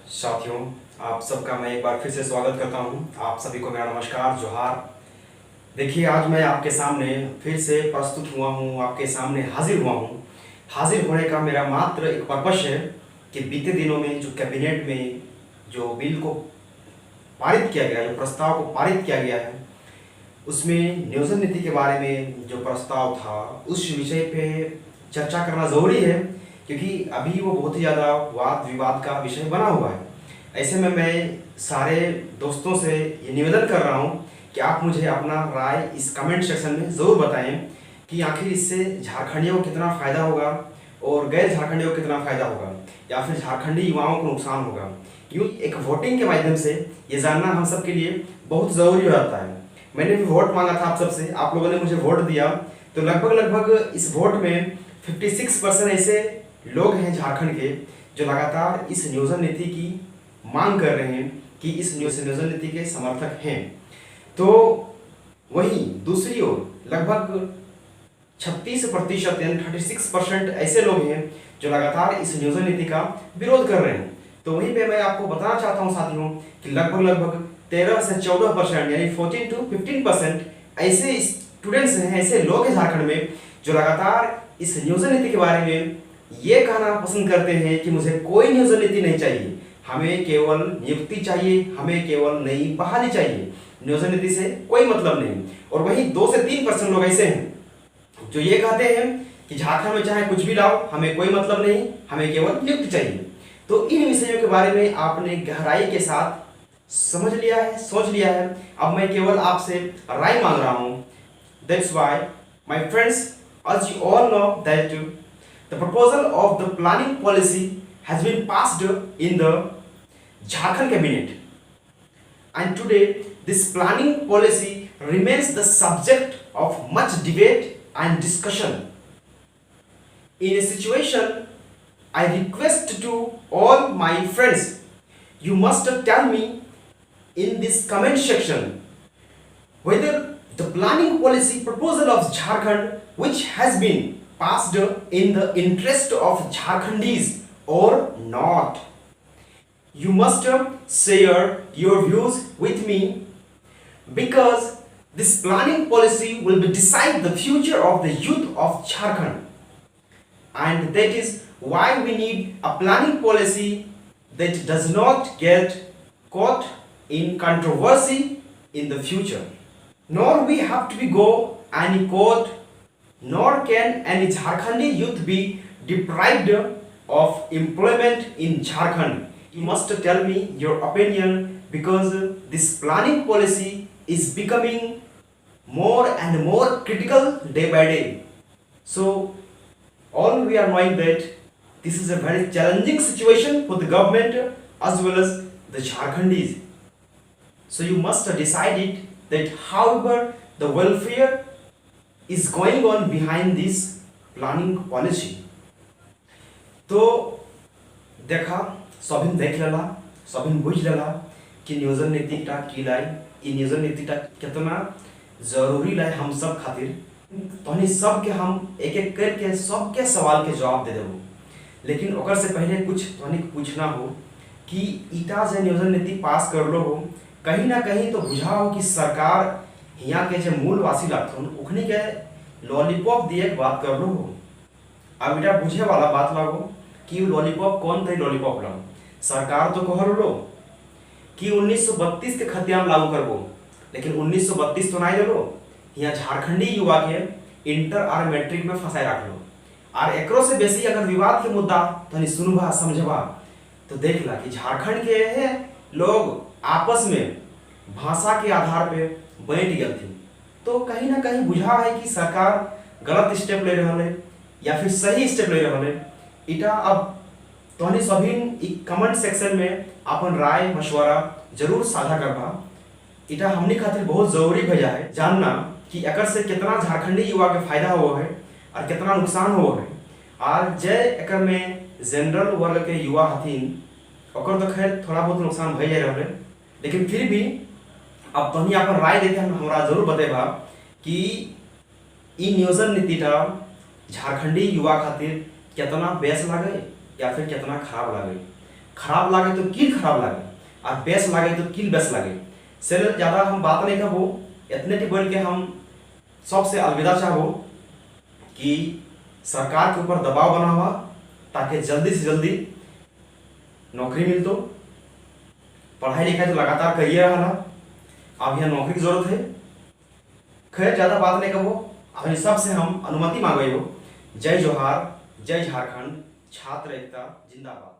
साथियों, आप सबका मैं एक बार फिर से स्वागत करता हूं। आप सभी को मेरा नमस्कार, जोहार। देखिए, आज मैं आपके सामने फिर से प्रस्तुत हुआ हूं, आपके सामने हाजिर हुआ हूं। हाजिर होने का मेरा मात्र एक पर्पस है कि बीते दिनों में जो कैबिनेट में जो बिल को पारित किया गया, जो प्रस्ताव को पारित किया गया है, उसमें नियोजन नीति के बारे में जो प्रस्ताव था, उस विषय पे चर्चा करना ज़रूरी है, क्योंकि अभी वो बहुत ही ज़्यादा वाद विवाद का विषय बना हुआ है। ऐसे में मैं सारे दोस्तों से ये निवेदन कर रहा हूँ कि आप मुझे अपना राय इस कमेंट सेक्शन में ज़रूर बताएं कि आखिर इससे झारखंडियों को कितना फ़ायदा होगा और गैर झारखंडियों को कितना फ़ायदा होगा, या फिर झारखंडी युवाओं को नुकसान होगा। यूँ एक वोटिंग के माध्यम से ये जानना हम सब के लिए बहुत ज़रूरी हो जाता है। मैंने भी वोट मांगा था आप सबसे, आप लोगों ने मुझे वोट दिया, तो लगभग इस वोट में 56% ऐसे लोग हैं झारखंड के जो लगातार इस नियोजन नीति की मांग कर रहे हैं कि इस नियोजन नीति के समर्थक हैं। तो वहीं दूसरी ओर लगभग 36% यानी 36% ऐसे लोग हैं जो लगातार इस नियोजन नीति का विरोध कर रहे हैं। तो वहीं पे मैं आपको बताना चाहता हूं साथियों कि लगभग 13 से 14% यानी 14 to 15% ऐसे स्टूडेंट्स हैं, ऐसे लोग हैं झारखंड में जो लगातार इस नियोजन नीति के बारे में ये कहना पसंद करते हैं कि मुझे कोई नियोजन नीति नहीं चाहिए, हमें केवल नियुक्ति चाहिए, हमें केवल नई बहाली चाहिए, नियोजन नीति से कोई मतलब नहीं। और वहीं 2 से 3% लोग ऐसे हैं जो ये कहते हैं कि झारखंड में चाहे कुछ भी लाओ, हमें कोई मतलब नहीं, हमें केवल नियुक्ति चाहिए। तो इन विषयों के बारे में आपने गहराई के साथ समझ लिया है, सोच लिया है। अब मैं केवल आपसे राय मांग रहा हूँ। That's why, my friends, as you all know that the proposal of the planning policy has been passed in the Jharkhand cabinet, and today this planning policy remains the subject of much debate and discussion. In a situation, I request to all my friends, you must tell me in this comment section whether the planning policy proposal of Jharkhand, which has been passed in the interest of Jharkhandis or not. You must share your views with me, because this planning policy will be decide the future of the youth of Jharkhand, and that is why we need a planning policy that does not get caught in controversy in the future. Nor we have to be go any court, nor can any Jharkhandi youth be deprived of employment in Jharkhand. You must tell me your opinion, because this planning policy is becoming more and more critical day by day. So all we are knowing that this is a very challenging situation for the government as well as the Jharkhandis. So you must decide it that however the welfare is going on behind this planning policy. तो देखा, सभिन देख लेला, सभिन बुझ लेला कि नियोजन नीति टा की लाई, ई नियोजन नीति टा कितना जरूरी लाई हम सब खातिर। तो सब के हम एक एक करके सबके सवाल के जवाब दे देबो, लेकिन ओकर से पहले कुछ पूछना हो कि ईटा जे नियोजन नीति पास कर लो हो, कहीं ना कहीं तो बुझा हो कि सरकार यहाँ के जो मूलवासी लागथुन उखनी के लॉलीपॉप दिए बात कर लो हो। अब इटा बुझे वाला बात लागो कि लॉलीपॉप कौन थे लॉलीपॉप ला। सरकार तो कह लो कि 1932 के खतियान लागू करबो, लेकिन 1932 तो नहीं देलो, यहाँ झारखंडी युवा के इंटर और मैट्रिक में फंसाए रख लो। और एकरो से बेसी अगर विवाद के मुद्दा तनी सुनबा समझबा तो देख ला कि झारखंड के लोग आपस में भाषा के आधार पे बैठ गए थे। तो कहीं ना कहीं बुझा है कि सरकार गलत स्टेप ले रहा है या फिर सही स्टेप ले रहा है। इटा अब तोहनी सभी कमेंट सेक्शन में अपन राय मशवरा जरूर साझा करबा। इटा हमनी खातिर बहुत जरूरी भैया है जानना कि एकर से कितना झारखंडी युवा के फायदा हो है और कितना नुकसान हो है। और जय एकर में जनरल वर्ग के युवा हथिन, ओकर तो खैर थोड़ा बहुत नुकसान भई जा रहा है, लेकिन फिर भी अब तोहनी अपन राय देके हमरा जरूर बतेबा कि ई नियोजन नीति टा झारखंडी युवा खातिर कितना बेस लागे या फिर कितना खराब लागे। खराब लागे तो कील खराब लागे, और बेस लागे तो कील बेस लागे। चलिए ज़्यादा हम बात नहीं करबो, इतने टी बोल के हम सबसे अलविदा चाहबो कि सरकार के ऊपर दबाव बना हुआ ताकि जल्दी से जल्दी नौकरी मिल। तो पढ़ाई लिखाई तो लगातार करिए रहा, अब यहाँ नौकरी की जरूरत है। खैर ज़्यादा बात नहीं करबो, अभी सबसे हम अनुमति मांगो। जय जोहार, जय झारखंड, छात्र एकता जिंदाबाद।